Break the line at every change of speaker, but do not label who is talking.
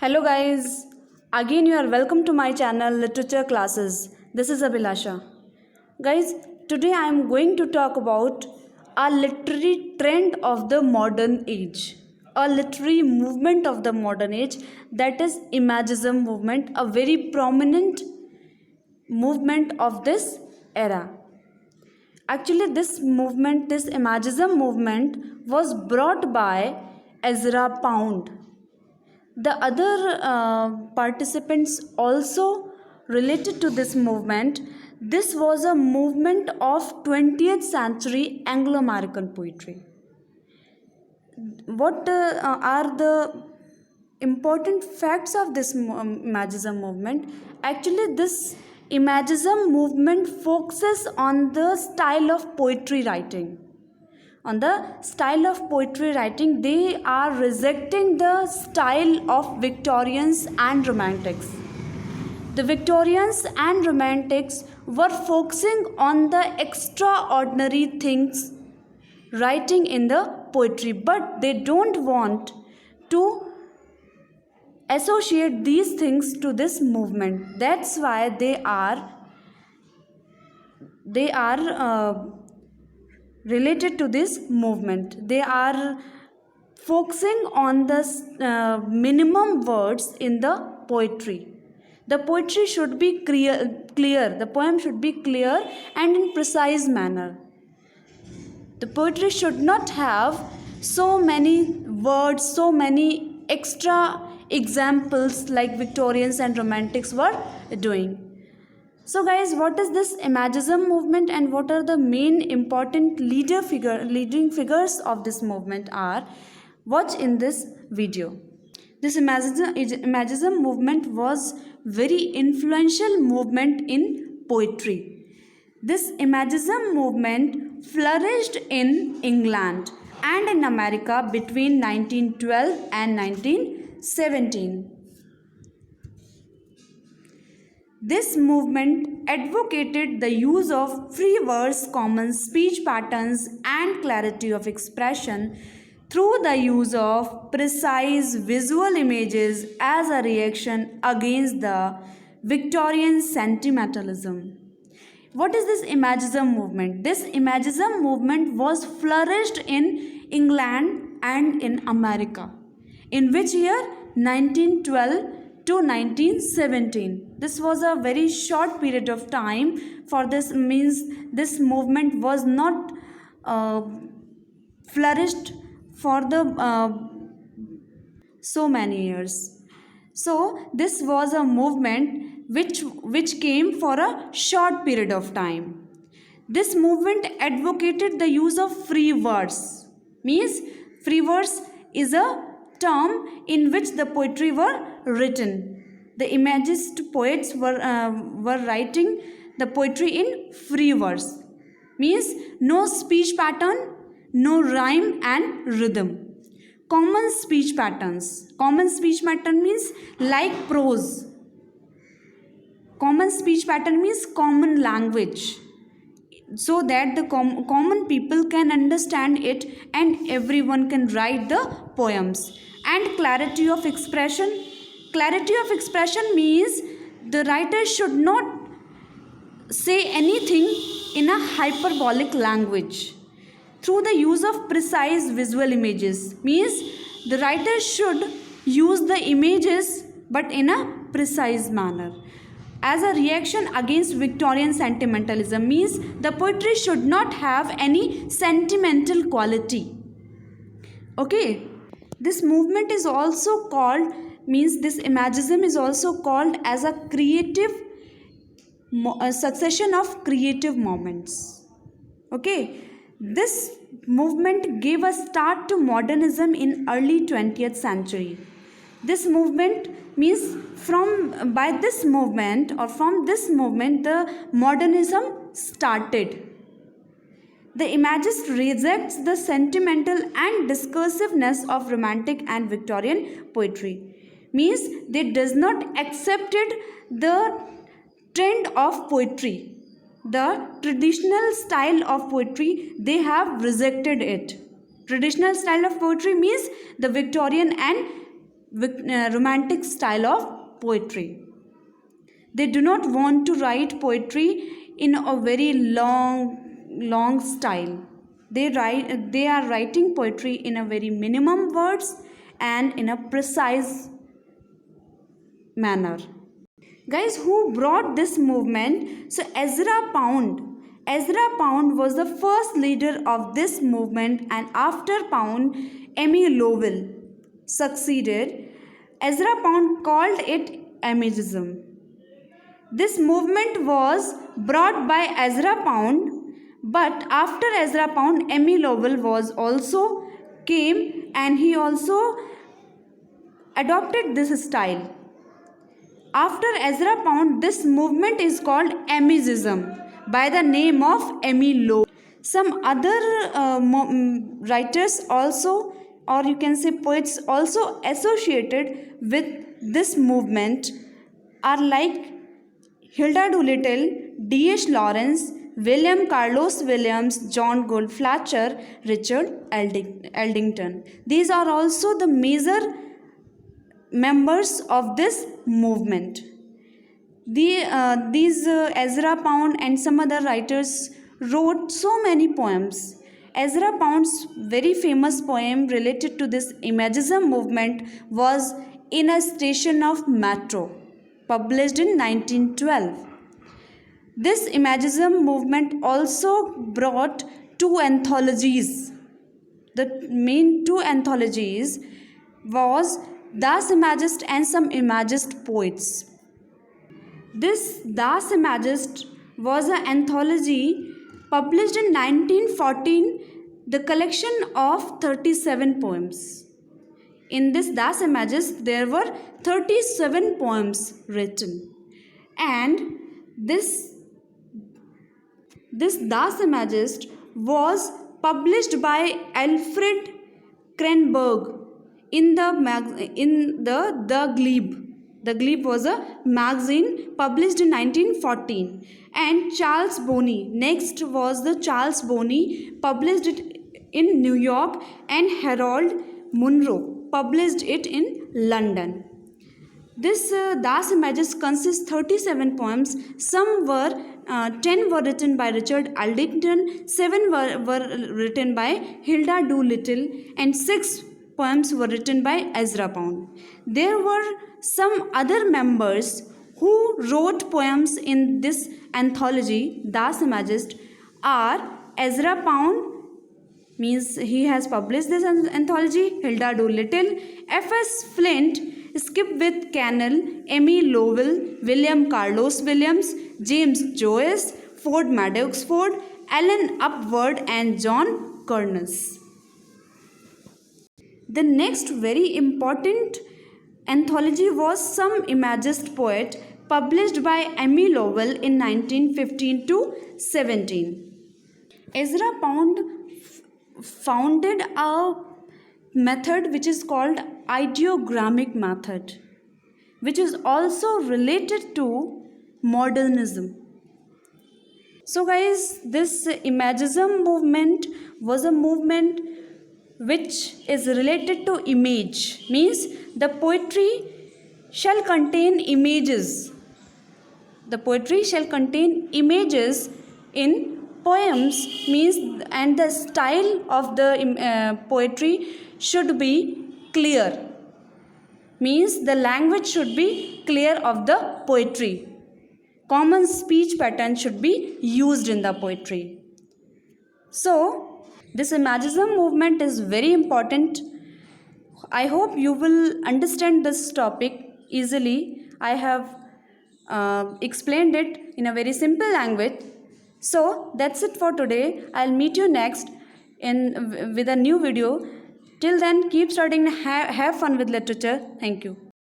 Hello guys, again you are welcome to my channel Literature Classes. This is Abhilasha. Guys, today I am going to talk about a literary trend of the modern age. A literary movement of the modern age, that is Imagism movement, a very prominent movement of this era. Actually, this movement, this Imagism movement was brought by Ezra Pound. The other participants also related to this movement. This was a movement of 20th century Anglo-American poetry. What are the important facts of this Imagism movement? Actually, this Imagism movement focuses on the style of poetry writing. On the style of poetry writing, they are rejecting the style of Victorians and Romantics. The Victorians and Romantics were focusing on the extraordinary things writing in the poetry, but they don't want to associate these things to this movement. That's why they are related to this movement. They are focusing on the minimum words in the poetry. The poetry should be clear. The poem should be clear and in precise manner. The poetry should not have so many words, so many extra examples like Victorians and Romantics were doing. So guys, what is this Imagism movement and what are the main important leading figures of this movement are? Watch in this video. This Imagism movement was very influential movement in poetry. This Imagism movement flourished in England and in America between 1912 and 1917. This movement advocated the use of free verse, common speech patterns, and clarity of expression through the use of precise visual images as a reaction against the Victorian sentimentalism. What is this Imagism movement? This Imagism movement was flourished in England and in America. In which year? 1912 to 1917. This was a very short period of time. For this means this movement was not flourished for the so many years. So this was a movement which came for a short period of time. This movement advocated the use of free verse. Means free verse is a term in which the poetry were written. The Imagist poets were writing the poetry in free verse. Means no speech pattern, no rhyme and rhythm. Common speech patterns. Common speech pattern means like prose. Common speech pattern means common language, so that the common people can understand it and everyone can write the poems. And clarity of expression. Clarity of expression means the writer should not say anything in a hyperbolic language. Through the use of precise visual images, means the writer should use the images but in a precise manner. As a reaction against Victorian sentimentalism, means the poetry should not have any sentimental quality. Okay, this movement is also called, means this Imagism is also called as a succession of creative moments. Okay, this movement gave a start to modernism in early 20th century. This movement means from this movement the modernism started. The Imagist rejects the sentimental and discursiveness of Romantic and Victorian poetry. Means they does not accepted the trend of poetry. The traditional style of poetry, they have rejected it. Traditional style of poetry means the Victorian and romantic style of poetry. They do not want to write poetry in a very long style. They are writing poetry in a very minimum words and in a precise manner. Guys, who brought this movement? So Ezra Pound was the first leader of this movement, and after Pound, Emmy Lowell succeeded. Ezra Pound called it Imagism. This movement was brought by Ezra Pound, but after Ezra Pound, Emmy Lowell was also came, and he also adopted this style. After Ezra Pound, this movement is called Emmyism by the name of Emmy Lowell. Some other writers also, or you can say poets, also associated with this movement are like Hilda Doolittle, D.H. Lawrence, William Carlos Williams, John Goldfletcher, Richard Eldington. These are also the major members of this movement. These Ezra Pound and some other writers wrote so many poems. Ezra Pound's very famous poem related to this Imagism movement was In a Station of Metro, published in 1912. This Imagism movement also brought two anthologies. The main two anthologies was Das Imagist and some Imagist poets. This Das Imagist was an anthology published in 1914, the collection of 37 poems. In this Das Imagist, there were 37 poems written, and this Das Imagist was published by Alfred Krenberg in the Glebe. The Glebe was a magazine published in 1914, and Charles Bonney. Next was the Charles Bonney, published it in New York, and Harold Munro published it in London. This Das Imagist consists 37 poems. Some were 10 were written by Richard Eldington, 7 were written by Hilda Doolittle, and 6 poems were written by Ezra Pound. There were some other members who wrote poems in this anthology, Das Imagist, are Ezra Pound, means he has published this anthology, Hilda Doolittle, F.S. Flint, Skipwith Cannell, Emmy Lowell, William Carlos Williams, James Joyce, Ford Madox Ford, Alan Upward, and John Kearns. The next very important anthology was Some Imagist Poet, published by Emmy Lowell in 1915 to 17. Ezra Pound founded a method which is called ideogrammic method, which is also related to modernism. So guys, this Imagism movement was a movement which is related to image, means the poetry shall contain images. The poetry shall contain images in poems, means, and the style of the poetry should be clear, means the language should be clear of the poetry. Common speech pattern should be used in the poetry. So this Imagism movement is very important. I hope you will understand this topic easily. I have explained it in a very simple language. So that's it for today. I'll meet you next with a new video. Till then, keep studying and have fun with literature. Thank you.